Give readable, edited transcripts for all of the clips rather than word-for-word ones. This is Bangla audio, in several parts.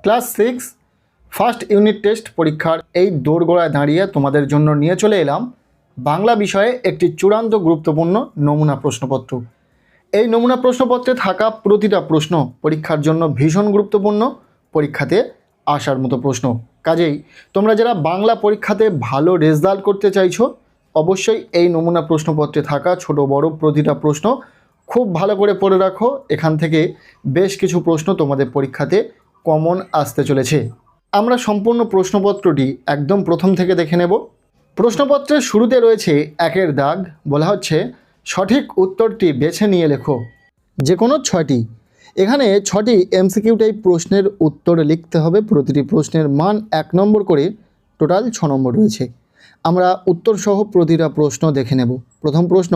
ক্লাস 6 ফার্স্ট ইউনিট টেস্ট পরীক্ষার এই দোরগোড়ায় দাঁড়িয়ে তোমাদের জন্য নিয়ে চলে এলাম বাংলা বিষয়ে একটি চূড়ান্ত গুরুত্বপূর্ণ নমুনা প্রশ্নপত্র। এই নমুনা প্রশ্নপত্রে থাকা প্রতিটা প্রশ্ন পরীক্ষার জন্য ভীষণ গুরুত্বপূর্ণ, পরীক্ষাতে আসার মতো প্রশ্ন। কাজেই তোমরা যারা বাংলা পরীক্ষাতে ভালো রেজাল্ট করতে চাইছো, অবশ্যই এই নমুনা প্রশ্নপত্রে থাকা ছোট বড় প্রতিটা প্রশ্ন খুব ভালো করে পড়ে রাখো। এখান থেকে বেশ কিছু প্রশ্ন তোমাদের পরীক্ষাতে কমন আসতে চলেছে। আমরা সম্পূর্ণ প্রশ্নপত্রটি একদম প্রথম থেকে দেখে নেব। প্রশ্নপত্রের শুরুতে রয়েছে একের দাগ, বলা হচ্ছে সঠিক উত্তরটি বেছে নিয়ে লেখো যে কোনো 6টি। এখানে 6টি এমসিকিউ টাইপ প্রশ্নের উত্তর লিখতে হবে। প্রতিটি প্রশ্নের মান 1 নম্বর করে, টোটাল 6 নম্বর রয়েছে। আমরা উত্তরসহ প্রতিটা প্রশ্ন দেখে নেব। প্রথম প্রশ্ন,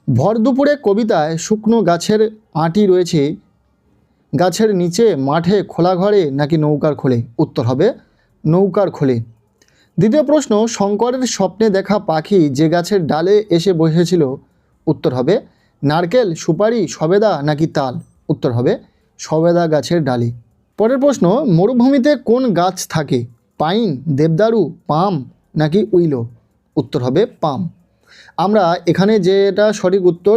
ভর দুপুরে কবিতায় শুকনো গাছের আঁটি রয়েছে গাছের নিচে, মাঠে, খোলা ঘরে নাকি নৌকার খোলে? উত্তর হবে নৌকার খোলে। দ্বিতীয় প্রশ্ন, শঙ্করের স্বপ্নে দেখা পাখি যে গাছের ডালে এসে বসেছিল? উত্তর হবে নারকেল, সুপারি, সবেদা নাকি তাল? উত্তর হবে সবেদা গাছের ডালে। পরের প্রশ্ন, মরুভূমিতে কোন গাছ থাকে? পাইন, দেবদারু, পাম নাকি উইলো? উত্তর হবে পাম। আমরা এখানে যেটা সঠিক উত্তর,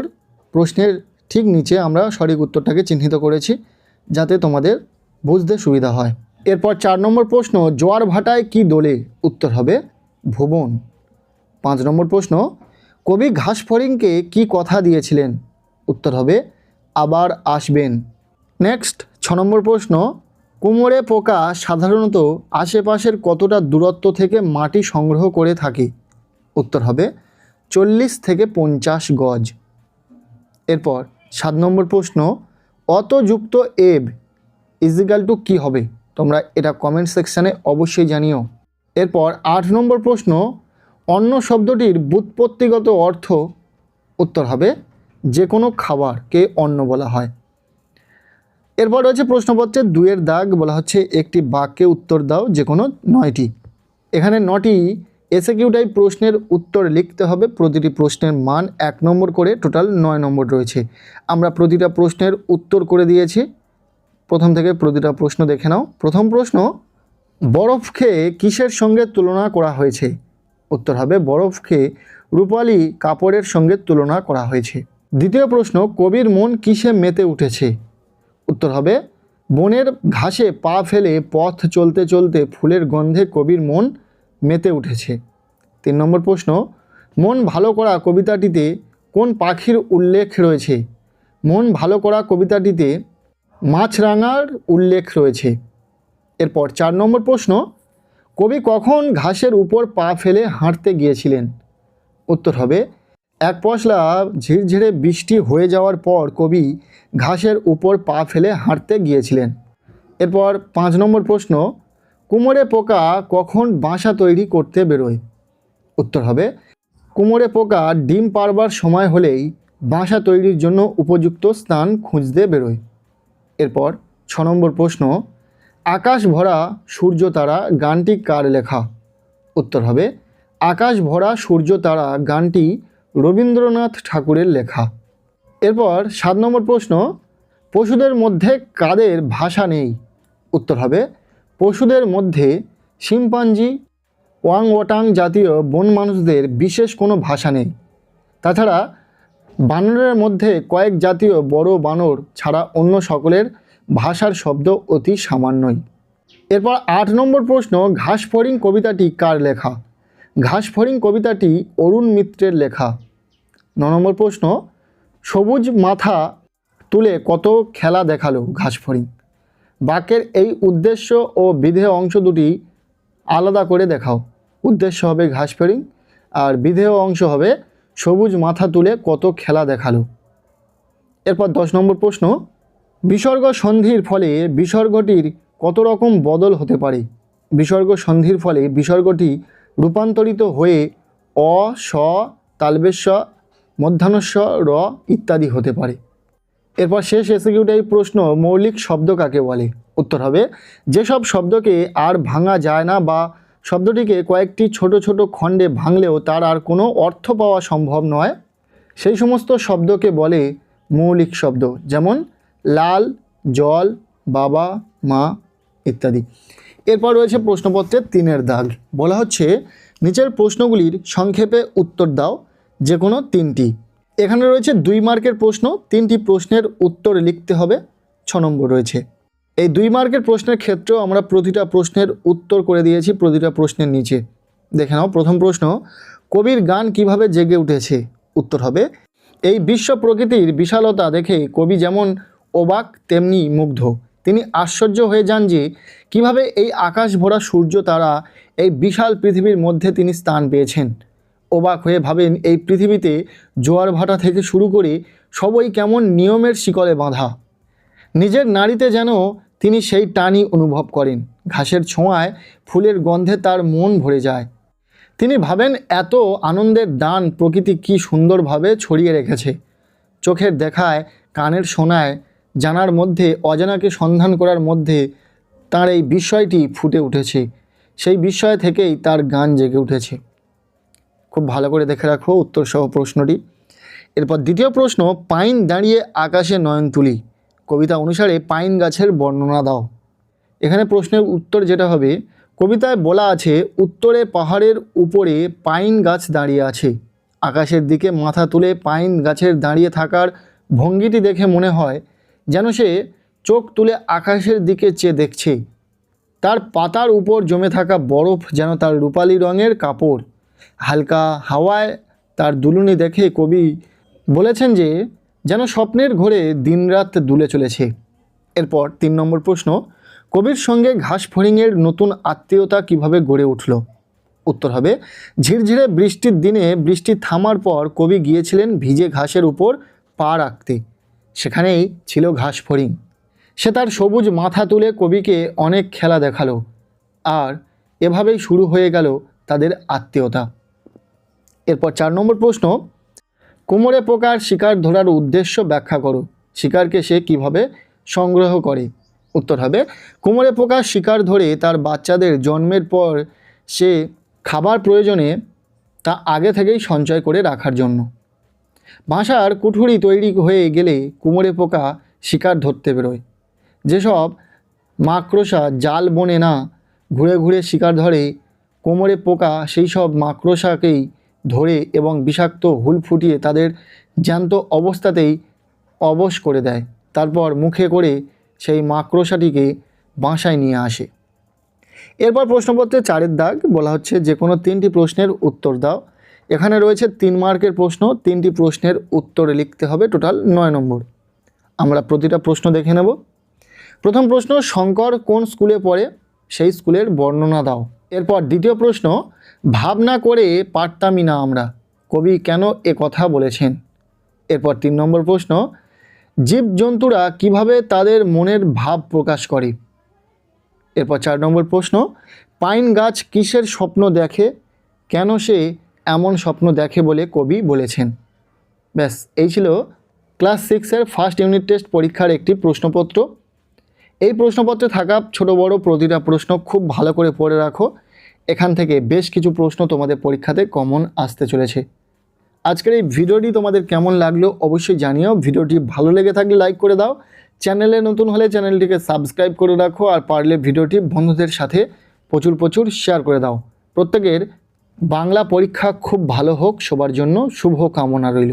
প্রশ্নের ঠিক নিচে আমরা সঠিক উত্তরটাকে চিহ্নিত করেছি যাতে তোমাদের বুঝতে সুবিধা হয়। এরপর 4 নম্বর প্রশ্ন, জোয়ার ভাটায় কি দোলে? উত্তর হবে ভুবন। 5 নম্বর প্রশ্ন, কবি ঘাসফড়িংকে কি কথা দিয়েছিলেন? উত্তর হবে আবার আসবেন। নেক্সট 6 নম্বর প্রশ্ন, কুমোরে পোকা সাধারণত আশেপাশের কতটা দূরত্ব থেকে মাটি সংগ্রহ করে থাকে? উত্তর হবে 40 থেকে 50 গজ। এরপর 7 নম্বর প্রশ্ন, অত যুক্ত এব ইজিক্যাল টু কী হবে? তোমরা এটা কমেন্ট সেকশানে অবশ্যই জানিও। এরপর 8 নম্বর প্রশ্ন, অন্ন শব্দটির ব্যুৎপত্তিগত অর্থ? উত্তর হবে যে কোনো খাবারকে অন্ন বলা হয়। এরপর রয়েছে প্রশ্নপত্রে 2 দাগ, বলা হচ্ছে একটি বাক্যে উত্তর দাও যে কোনো 9টি। এখানে 9টি এসএকিউ টাইপ প্রশ্নের উত্তর লিখতে হবে। প্রতিটি প্রশ্নের মান 1 নম্বর করে, টোটাল 9 নম্বর রয়েছে। আমরা প্রতিটা প্রশ্নের উত্তর করে দিয়েছি। প্রথম থেকে প্রতিটা প্রশ্ন দেখে নাও। প্রথম প্রশ্ন, বরফকে কিসের সঙ্গে তুলনা করা হয়েছে? উত্তর হবে বরফকে রূপালী কাপড়ের সঙ্গে তুলনা করা হয়েছে। দ্বিতীয় প্রশ্ন, কবির মন কিসে মেতে উঠেছে? উত্তর হবে বনের ঘাসে পা ফেলে পথ চলতে চলতে ফুলের গন্ধে কবির মন মেতে উঠেছে। 3 নম্বর প্রশ্ন, মন ভালো করা কবিতাটিতে কোন পাখির উল্লেখ রয়েছে? মন ভালো করা কবিতাটিতে মাছরাঙার উল্লেখ রয়েছে। এরপর 4 নম্বর প্রশ্ন, কবি কখন ঘাসের উপর পা ফেলে হাঁটতে গিয়েছিলেন? উত্তর হবে এক পশলা ঝিরঝিরে বৃষ্টি হয়ে যাওয়ার পর কবি ঘাসের উপর পা ফেলে হাঁটতে গিয়েছিলেন। এরপর 5 নম্বর প্রশ্ন, কুমোরে পোকা কখন বাসা তৈরি করতে বেরোয়? উত্তর হবে কুমোরে পোকা ডিম পাড়বার সময় হলেই বাসা তৈরির জন্য উপযুক্ত স্থান খুঁজতে বেরোয়। এরপর 6 নম্বর প্রশ্ন, আকাশ ভরা সূর্য তারা গানটি কার লেখা? উত্তর হবে আকাশ ভরা সূর্য তারা গানটি রবীন্দ্রনাথ ঠাকুরের লেখা। এরপর 7 নম্বর প্রশ্ন, পশুদের মধ্যে কাদের ভাষা নেই? উত্তর হবে পশুদের মধ্যে শিম্পাঞ্জি, ওয়াংওটাং জাতীয় বন মানুষদের বিশেষ কোনো ভাষা নেই। তাছাড়া বানরের মধ্যে কয়েক জাতীয় বড় বানর ছাড়া অন্য সকলের ভাষার শব্দ অতি সামান্যই। এরপর 8 নম্বর প্রশ্ন, ঘাসফড়িং কবিতাটি কার লেখা? ঘাসফড়িং কবিতাটি অরুণ মিত্রের লেখা। 9 নম্বর প্রশ্ন, সবুজ মাথা তুলে কত খেলা দেখালো ঘাসফড়িং? বাক্যের এই উদ্দেশ্য ও বিধেয় অংশ দুটি আলাদা করে দেখাও। উদ্দেশ্য হবে ঘাসফড়িং আর বিধেয় অংশ হবে সবুজ মাথা তুলে কত খেলা দেখালো। এরপর 10 নম্বর প্রশ্ন, বিসর্গ সন্ধির ফলে বিসর্গটির কত রকম বদল হতে পারে? বিসর্গ সন্ধির ফলে বিসর্গটি রূপান্তরিত হয়ে অ, স, তালবেশ, মধ্যাহ্নস্ব, র ইত্যাদি হতে পারে। এরপর শেষ এসএকিউ টাইপ প্রশ্ন, মৌলিক শব্দ কাকে বলে? উত্তর হবে যেসব শব্দকে আর ভাঙা যায় না বা শব্দটিকে কয়েকটি ছোট ছোট খণ্ডে ভাঙলেও তার আর কোনো অর্থ পাওয়া সম্ভব নয়, সেই সমস্ত শব্দকে বলে মৌলিক শব্দ। যেমন লাল, জল, বাবা, মা ইত্যাদি। এরপর রয়েছে প্রশ্নপত্রের 3-এর দাগ। বলা হচ্ছে নিচের প্রশ্নগুলির সংক্ষেপে উত্তর দাও, যে কোনো 3টি। এখানে রয়েছে 2 মার্কের প্রশ্ন, 3টি প্রশ্নের উত্তর লিখতে হবে, 6 নম্বর রয়েছে। এই 2 মার্কের প্রশ্নের ক্ষেত্রেও আমরা প্রতিটা প্রশ্নের উত্তর করে দিয়েছি প্রতিটা প্রশ্নের নিচে। দেখে নাও, প্রথম প্রশ্ন, কবির গান কিভাবে জেগে উঠেছে? উত্তর হবে, এই বিশ্ব প্রকৃতির বিশালতা দেখে কবি যেমন অবাক তেমনি মুগ্ধ। তিনি আশ্চর্য হয়ে যান যে কিভাবে এই আকাশ ভরা সূর্য তারা এই বিশাল পৃথিবীর মধ্যে তিনি স্থান পেয়েছেন। অবাক হয়ে ভাবেন এই পৃথিবীতে জোয়ার ভাটা থেকে শুরু করে সবই কেমন নিয়মের শিকলে বাঁধা। নিজের নাড়িতে যেন তিনি সেই টানই অনুভব করেন। ঘাসের ছোঁয়ায়, ফুলের গন্ধে তার মন ভরে যায়। তিনি ভাবেন এত আনন্দের দান প্রকৃতি কী সুন্দরভাবে ছড়িয়ে রেখেছে। চোখের দেখায়, কানের শোনায়, জানার মধ্যে, অজানাকে সন্ধান করার মধ্যে তার এই বিস্ময়টি ফুটে উঠেছে। সেই বিস্ময় থেকেই তার গান জেগে উঠেছে। খুব ভালো করে দেখে রাখো উত্তর সহ প্রশ্নটি। এরপর দ্বিতীয় প্রশ্ন, পাইন দাঁড়িয়ে আকাশে নয়ন তুলি। কবিতা অনুসারে পাইন গাছের বর্ণনা দাও। এখানে প্রশ্নের উত্তর যেটা হবে, কবিতায় বলা আছে উত্তরে পাহাড়ের উপরে পাইন গাছ দাঁড়িয়ে আছে। আকাশের দিকে মাথা তুলে পাইন গাছের দাঁড়িয়ে থাকার ভঙ্গিটি দেখে মনে হয় যেন সে চোখ তুলে আকাশের দিকে চেয়ে দেখছে। তার পাতার উপর জমে থাকা বরফ যেন তার রূপালি রঙের কাপড়। হালকা হাওয়ায় তার দুলুনি দেখে কবি বলেছেন যে যেন স্বপ্নের ঘোরে দিনরাত দুলে চলেছে। এরপর 3 নম্বর প্রশ্ন, কবির সঙ্গে ঘাসফড়িংয়ের নতুন আত্মীয়তা কিভাবে গড়ে উঠল? উত্তর হবে, ঝিরঝিরে বৃষ্টির দিনে বৃষ্টি থামার পর কবি গিয়েছিলেন ভিজে ঘাসের উপর পা রাখতে। সেখানেই ছিল ঘাসফড়িং। সে তার সবুজ মাথা তুলে কবিকে অনেক খেলা দেখালো, আর এভাবেই শুরু হয়ে গেল তাদের আত্মীয়তা। এরপর 4 নম্বর প্রশ্ন, কুমোরে পোকার শিকার ধরার উদ্দেশ্য ব্যাখ্যা করো। শিকারকে সে কিভাবে সংগ্রহ করে? উত্তর হবে, কুমোরে পোকার শিকার ধরে তার বাচ্চাদের জন্মের পর সে খাবার প্রয়োজনে তা আগে থেকেই সঞ্চয় করে রাখার জন্য। বাসার কুঠুরি তৈরি হয়ে গেলে কুমোরে পোকা শিকার ধরতে বেরোয়। যেসব মাকড়সা জাল বনে না, ঘুরে ঘুরে শিকার ধরে, কোমরে পোকা সেই সব মাকড়সাকেই ধরে এবং বিষাক্ত হুল ফুটিয়ে তাদের জ্যান্ত অবস্থাতেই অবশ করে দেয়। তারপর মুখে করে সেই মাকড়সাটিকে বাসায় নিয়ে আসে। এরপর প্রশ্নপত্রে 4-এর দাগ। বলা হচ্ছে যে কোনো 3টি প্রশ্নের উত্তর দাও। এখানে রয়েছে 3 মার্কের প্রশ্ন, 3টি প্রশ্নের উত্তর লিখতে হবে, টোটাল 9 নম্বর। আমরা প্রতিটা প্রশ্ন দেখে নেব। প্রথম প্রশ্ন, শঙ্কর কোন স্কুলে পড়ে? সেই স্কুলের বর্ণনা দাও। এরপর দ্বিতীয় প্রশ্ন, ভাবনা করে পারতামই না আমরা, কবি কেন এ কথা বলেছেন? এরপর 3 নম্বর প্রশ্ন, জীবজন্তুরা কিভাবে তাদের মনের ভাব প্রকাশ করে? এরপর 4 নম্বর প্রশ্ন, পাইন গাছ কিসের স্বপ্ন দেখে? কেন সে এমন স্বপ্ন দেখে বলে কবি বলেছেন? ব্যাস, এই ছিল ক্লাস 6-এর ফার্স্ট ইউনিট টেস্ট পরীক্ষার একটি প্রশ্নপত্র। এই প্রশ্নপত্রে থাকা ছোট বড় প্রতিটা প্রশ্ন খুব ভালো করে পড়ে রাখো। এখান থেকে বেশ কিছু প্রশ্ন তোমাদের পরীক্ষাতে কমন আসতে চলেছে। আজকের এই ভিডিওটি তোমাদের কেমন লাগলো অবশ্যই জানিও। ভিডিওটি ভালো লেগে থাকলে লাইক করে দাও। চ্যানেলে নতুন হলে চ্যানেলটিকে সাবস্ক্রাইব করে রাখো, আর পারলে ভিডিওটি বন্ধুদের সাথে প্রচুর শেয়ার করে দাও। প্রত্যেকের বাংলা পরীক্ষা খুব ভালো হোক, সবার জন্য শুভ কামনা রইল।